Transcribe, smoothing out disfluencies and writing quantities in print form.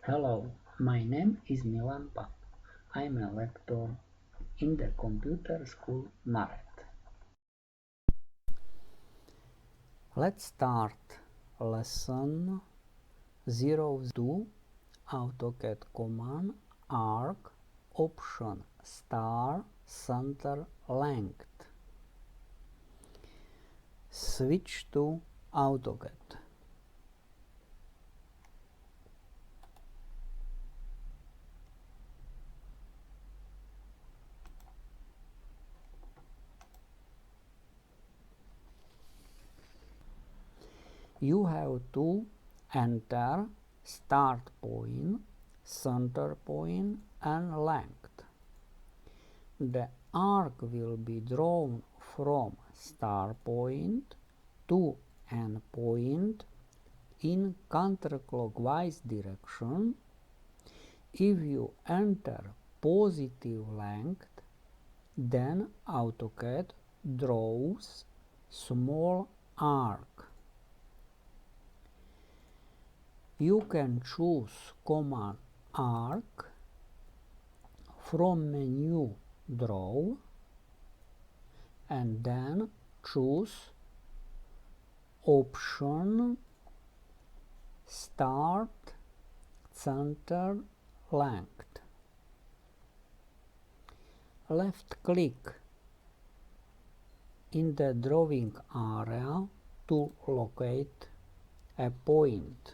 Hello, my name is Milan Pap. I'm a lecturer in the computer school Maret. Let's start lesson 02 AutoCAD command arc option star center length. Switch to AutoCAD. You have to enter start point, center point and length. The arc will be drawn from start point to end point in counterclockwise direction. If you enter positive length, then AutoCAD draws small arc. You can choose command arc from menu draw and then choose option start center length. Left click in the drawing area to locate a point.